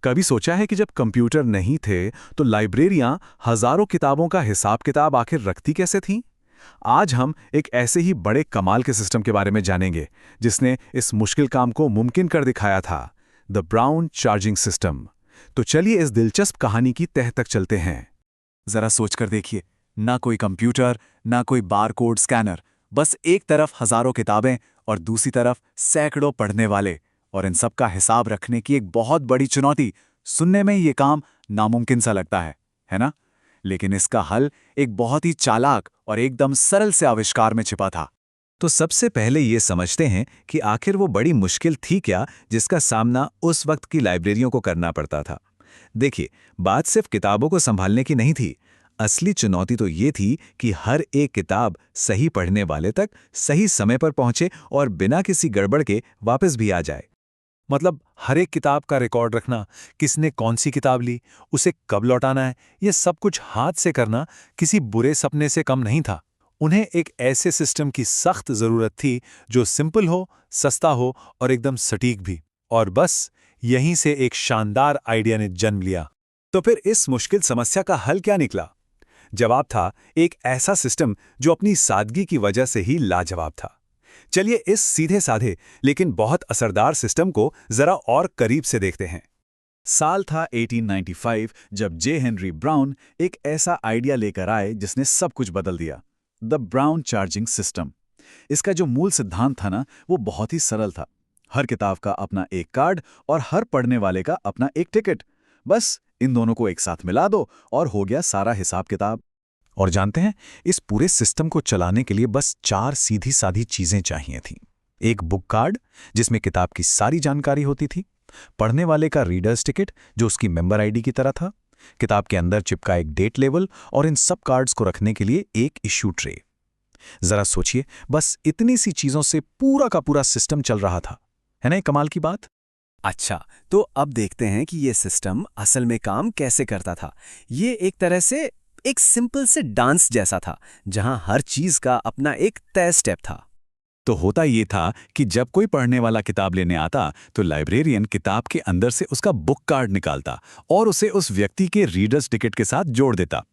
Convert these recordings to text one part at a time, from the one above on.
कभी सोचा है कि जब कंप्यूटर नहीं थे तो लाइब्रेरियां हजारों किताबों का हिसाब किताब आखिर रखती कैसे थीं? आज हम एक ऐसे ही बड़े कमाल के सिस्टम के बारे में जानेंगे जिसने इस मुश्किल काम को मुमकिन कर दिखाया था, द ब्राउन चार्जिंग सिस्टम। तो चलिए इस दिलचस्प कहानी की तह तक चलते हैं। जरा सोचकर देखिए, ना कोई कंप्यूटर, ना कोई बारकोड स्कैनर, बस एक तरफ हजारों किताबें और दूसरी तरफ सैकड़ों पढ़ने वाले, और इन सब का हिसाब रखने की एक बहुत बड़ी चुनौती। सुनने में ये काम नामुमकिन सा लगता है ना? लेकिन इसका हल एक बहुत ही चालाक और एकदम सरल से आविष्कार में छिपा था। तो सबसे पहले ये समझते हैं कि आखिर वो बड़ी मुश्किल थी क्या जिसका सामना उस वक्त की लाइब्रेरियों को करना पड़ता था। देखिए, बात सिर्फ किताबों को संभालने की नहीं थी। असली चुनौती तो ये थी कि हर एक किताब सही पढ़ने वाले तक सही समय पर पहुंचे और बिना किसी गड़बड़ के वापस भी आ जाए। मतलब हर एक किताब का रिकॉर्ड रखना, किसने कौन सी किताब ली, उसे कब लौटाना है, ये सब कुछ हाथ से करना किसी बुरे सपने से कम नहीं था। उन्हें एक ऐसे सिस्टम की सख्त जरूरत थी जो सिंपल हो, सस्ता हो और एकदम सटीक भी। और बस यहीं से एक शानदार आइडिया ने जन्म लिया। तो फिर इस मुश्किल समस्या का हल क्या निकला? जवाब था एक ऐसा सिस्टम जो अपनी सादगी की वजह से ही लाजवाब था। चलिए इस सीधे साधे लेकिन बहुत असरदार सिस्टम को जरा और करीब से देखते हैं। साल था 1895 जब जे हेनरी ब्राउन एक ऐसा आइडिया लेकर आए जिसने सब कुछ बदल दिया, द ब्राउन चार्जिंग सिस्टम। इसका जो मूल सिद्धांत था ना, वो बहुत ही सरल था। हर किताब का अपना एक कार्ड और हर पढ़ने वाले का अपना एक टिकट। बस इन दोनों को एक साथ मिला दो और हो गया सारा हिसाब किताब। और जानते हैं, इस पूरे सिस्टम को चलाने के लिए बस 4 सीधी साधी चीजें चाहिए थीं। एक बुक कार्ड जिसमें किताब की सारी जानकारी होती थी, पढ़ने वाले का रीडर्स टिकट जो उसकी मेंबर आईडी की तरह था, किताब के अंदर चिपका एक डेट लेवल और इन सब कार्ड्स को रखने के लिए एक इश्यू ट्रे। जरा सोचिए, बस इतनी सी चीजों से पूरा का पूरा सिस्टम चल रहा था। है ना ये कमाल की बात? अच्छा, तो अब देखते हैं कि ये सिस्टम असल में काम कैसे करता था। ये एक तरह से एक सिंपल से डांस जैसा था, जहां हर चीज का अपना एक तय स्टेप था। तो होता ये था कि जब कोई पढ़ने वाला किताब लेने आता तो लाइब्रेरियन किताब के अंदर से उसका बुक कार्ड निकालता और उसे उस व्यक्ति के रीडर्स टिकट के साथ जोड़ देता।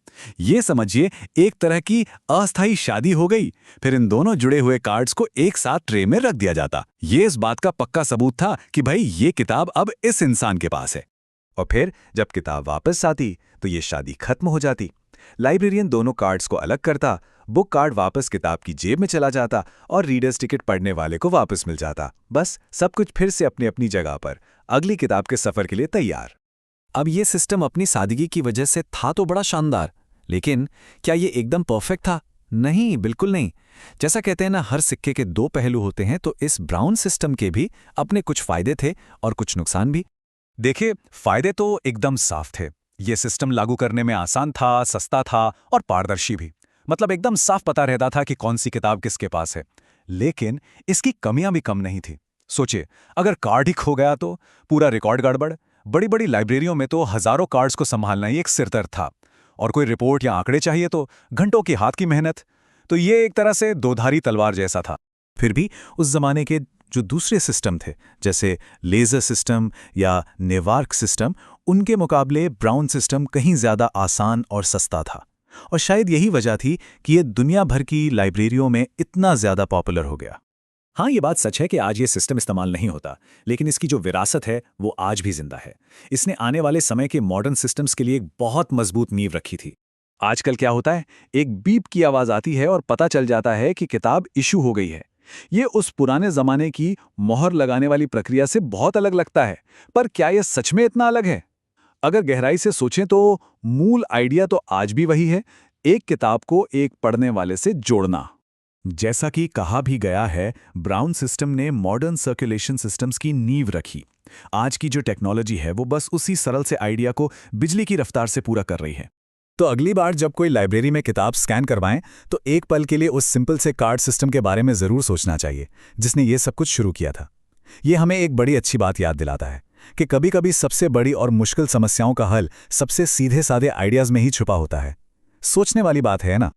ये समझिए, एक तरह की अस्थायी शादी हो गई। फिर इन दोनों जुड़े हुए कार्ड्स को एक साथ ट्रे में रख दिया जाता। ये इस बात का पक्का सबूत था कि भाई ये किताब अब इस इंसान के पास है। और फिर जब किताब वापस आती तो ये शादी खत्म हो जाती। लाइब्रेरियन दोनों कार्ड्स को अलग करता, बुक कार्ड वापस किताब की जेब में चला जाता और रीडर्स टिकट पढ़ने वाले को वापस मिल जाता। बस सब कुछ फिर से अपनी अपनी जगह पर, अगली किताब के सफर के लिए तैयार। अब ये सिस्टम अपनी सादगी की वजह से था तो बड़ा शानदार, लेकिन क्या ये एकदम परफेक्ट था? नहीं, बिल्कुल नहीं। जैसा कहते हैं ना, हर सिक्के के 2 पहलू होते हैं, तो इस ब्राउन सिस्टम के भी अपने कुछ फायदे थे और कुछ नुकसान भी। देखिए, फायदे तो एकदम साफ थे। ये सिस्टम लागू करने में आसान था, सस्ता था और पारदर्शी भी। मतलब एकदम साफ पता रहता था कि कौन सी किताब किसके पास है। लेकिन इसकी कमियां भी कम नहीं थी। सोचिए, अगर कार्ड ही खो गया तो पूरा रिकॉर्ड गड़बड़। बड़ी बड़ी लाइब्रेरियों में तो हजारों कार्ड्स को संभालना ही एक सिरदर्द था, और कोई रिपोर्ट या आंकड़े चाहिए तो घंटों की हाथ की मेहनत। तो ये एक तरह से दोधारी तलवार जैसा था। फिर भी उस जमाने के जो दूसरे सिस्टम थे, जैसे लेजर सिस्टम या नेवार्क सिस्टम, उनके मुकाबले ब्राउन सिस्टम कहीं ज्यादा आसान और सस्ता था। और शायद यही वजह थी कि ये दुनिया भर की लाइब्रेरियों में इतना ज्यादा पॉपुलर हो गया। हाँ, ये बात सच है कि आज ये सिस्टम इस्तेमाल नहीं होता, लेकिन इसकी जो विरासत है वो आज भी जिंदा है। इसने आने वाले समय के मॉडर्न सिस्टम्स के लिए एक बहुत मजबूत नींव रखी थी। आजकल क्या होता है, एक बीप की आवाज आती है और पता चल जाता है कि किताब इशू हो गई है। ये उस पुराने जमाने की मोहर लगाने वाली प्रक्रिया से बहुत अलग लगता है, पर क्या यह सच में इतना अलग है? अगर गहराई से सोचें तो मूल आइडिया तो आज भी वही है, एक किताब को एक पढ़ने वाले से जोड़ना। जैसा कि कहा भी गया है, ब्राउन सिस्टम ने मॉडर्न सर्कुलेशन सिस्टम्स की नींव रखी। आज की जो टेक्नोलॉजी है वो बस उसी सरल से आइडिया को बिजली की रफ्तार से पूरा कर रही है। तो अगली बार जब कोई लाइब्रेरी में किताब स्कैन करवाएं तो एक पल के लिए उस सिंपल से कार्ड सिस्टम के बारे में जरूर सोचना चाहिए जिसने ये सब कुछ शुरू किया था। ये हमें एक बड़ी अच्छी बात याद दिलाता है कि कभी-कभी सबसे बड़ी और मुश्किल समस्याओं का हल सबसे सीधे साधे आइडियाज में ही छुपा होता है। सोचने वाली बात है ना?